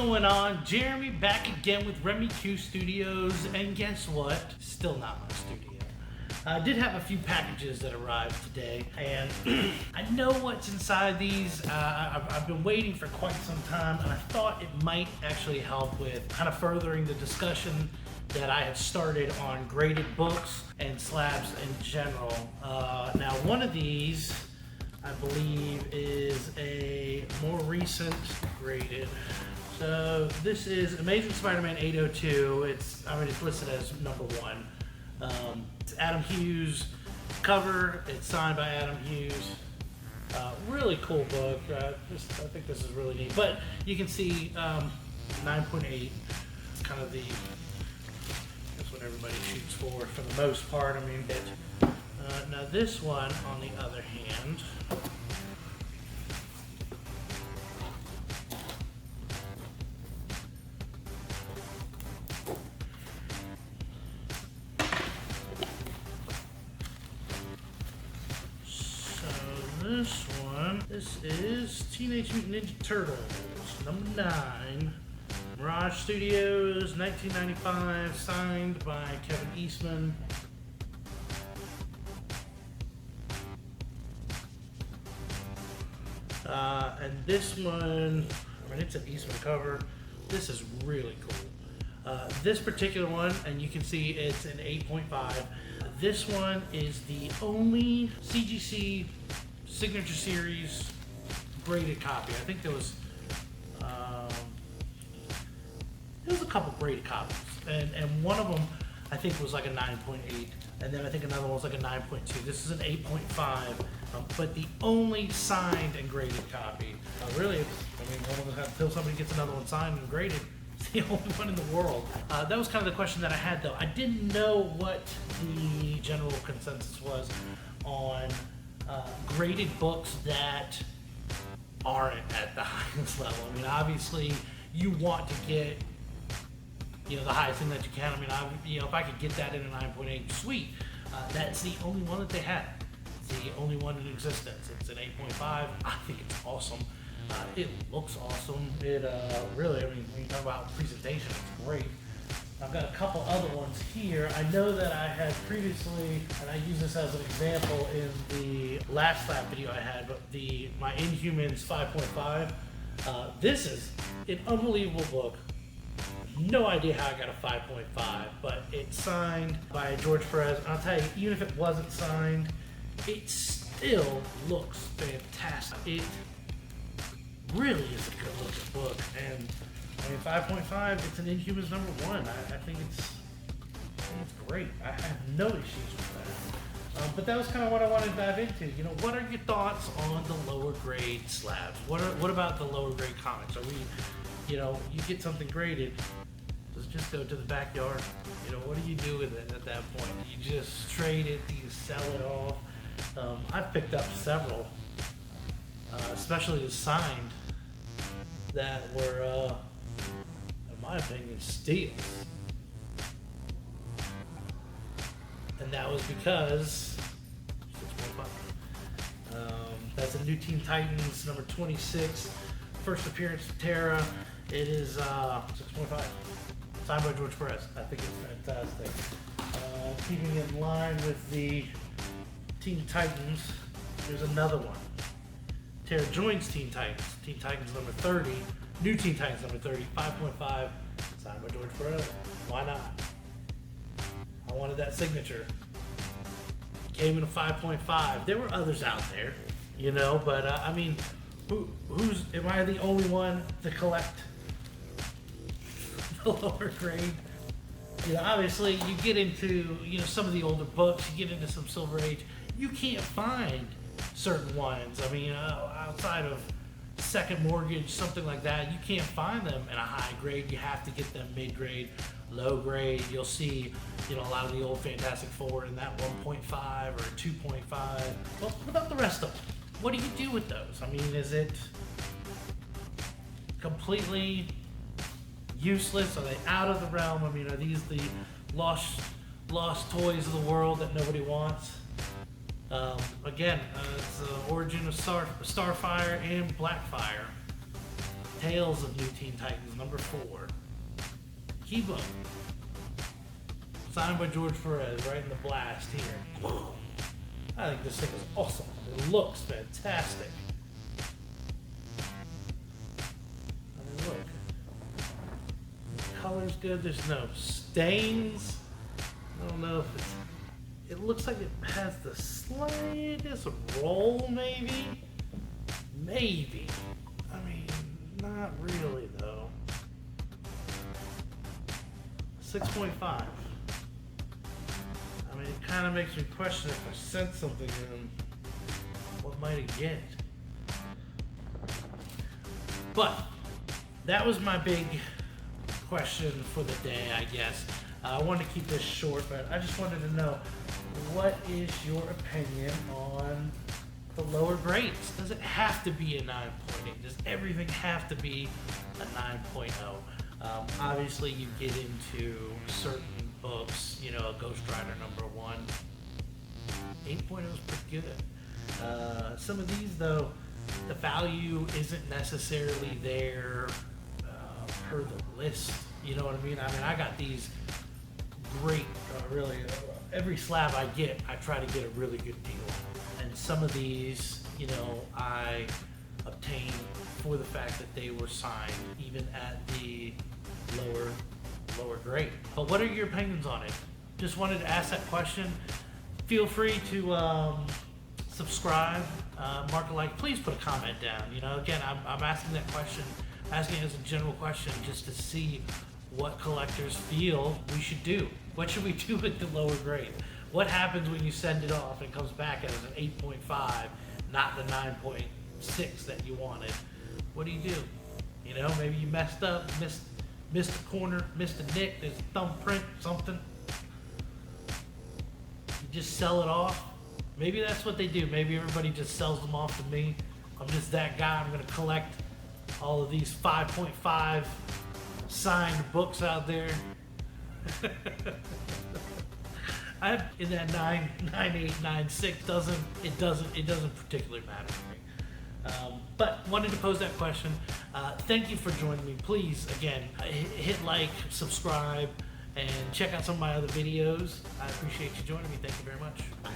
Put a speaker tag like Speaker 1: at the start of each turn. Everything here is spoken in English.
Speaker 1: going on? Jeremy back again with Remy Q Studios, and guess what? Still not my studio. I did have a few packages that arrived today, and I know what's inside these. I've been waiting for quite some time, and I thought it might actually help with kind of furthering the discussion that I had started on graded books and slabs in general. Now, one of these, I believe, is a more recent graded. So this is Amazing Spider-Man 802. It's listed as #1. It's Adam Hughes cover. It's signed by Adam Hughes. Really cool book. I think this is really neat. But you can see 9.8. It's kind of that's what everybody shoots for the most part. I mean, now this one, on the other hand, this is Teenage Mutant Ninja Turtles, #9. Mirage Studios, 1995, signed by Kevin Eastman. And this one, it's an Eastman cover. This is really cool. This particular one, and you can see it's an 8.5. This one is the only CGC Signature Series graded copy. I think there was a couple graded copies, and one of them I think was like a 9.8, and then I think another one was like a 9.2. This is an 8.5, but the only signed and graded copy. Really, until somebody gets another one signed and graded, it's the only one in the world. That was kind of the question that I had, though. I didn't know what the general consensus was on graded books that aren't at the highest level. I mean, obviously, you want to get the highest thing that you can. I mean, if I could get that in a 9.8, sweet. That's the only one that they had. It's the only one in existence. It's an 8.5. I think it's awesome. It looks awesome. It really, when you talk about presentation, it's great. I've got a couple other ones here. I know that I had previously, and I use this as an example in the last slab video I had, but my Inhumans 5.5. This is an unbelievable book. No idea how I got a 5.5, but it's signed by George Perez. And I'll tell you, even if it wasn't signed, it still looks fantastic. It really is a good looking book, and 5.5, it's an Inhumans #1. I think it's great. I have no issues with that. But that was kind of what I wanted to dive into. What are your thoughts on the lower grade slabs? What about the lower grade comics? Are we, you get something graded, does it just go to the backyard? What do you do with it at that point? Do you just trade it? Do you sell it off? I've picked up several, especially the signed, that were, in my opinion, steals. And that was because 6.5. That's a New Teen Titans #26, first appearance of Terra. It is 6.5, signed by George Perez. I think it's fantastic. Keeping in line with the Teen Titans, there's another one. Terra joins Teen Titans. Teen Titans #30. New Teen Titans #30. 5.5. Signed by George Perez. Why not? I wanted that signature. Came in a 5.5. There were others out there, but am I the only one to collect the lower grade? Obviously, you get into some of the older books. You get into some Silver Age. You can't find certain ones. Outside of Second Mortgage, something like that, you can't find them in a high grade. You have to get them mid-grade, low grade. You'll see, a lot of the old Fantastic Four in that 1.5 or 2.5. Well, what about the rest of them? What do you do with those? Is it completely useless? Are they out of the realm? Are these the lost toys of the world that nobody wants? Again, it's the origin of Starfire and Blackfire. Tales of New Teen Titans, number 4. Keybook. Signed by George Perez, right in the blast here. I think this thing is awesome. It looks fantastic. I mean, look. The color's good. There's no stains. I don't know if it's... It looks like it has the slightest roll, maybe? Maybe. I mean, not really, though. 6.5. I mean, it kind of makes me question if I sent something in, what might it get? But that was my big question for the day, I guess. I wanted to keep this short, but I just wanted to know, what is your opinion on the lower grades? Does it have to be a 9.8? Does everything have to be a 9.0? Obviously, you get into certain books, you know, Ghost Rider #1. 8.0 is pretty good. Some of these, though, the value isn't necessarily there per the list. You know what I mean? I got these great, really, every slab I get, I try to get a really good deal. And some of these, you know, I obtained for the fact that they were signed even at the lower grade. But what are your opinions on it? Just wanted to ask that question. Feel free to subscribe, mark a like. Please put a comment down. You know, again, I'm asking that question, asking it as a general question, just to see what collectors feel we should do. What should we do with the lower grade? What happens when you send it off and it comes back as an 8.5, not the 9.6 that you wanted? What do? You know, maybe you messed up, missed a corner, missed a nick, there's a thumbprint, something. You just sell it off. Maybe that's what they do. Maybe everybody just sells them off to me. I'm just that guy. I'm going to collect all of these 5.5 signed books out there. In that 9.8, 9.6 it doesn't particularly matter to me. But wanted to pose that question. Thank you for joining me. Please, again, hit like, subscribe, and check out some of my other videos. I appreciate you joining me. Thank you very much. Bye.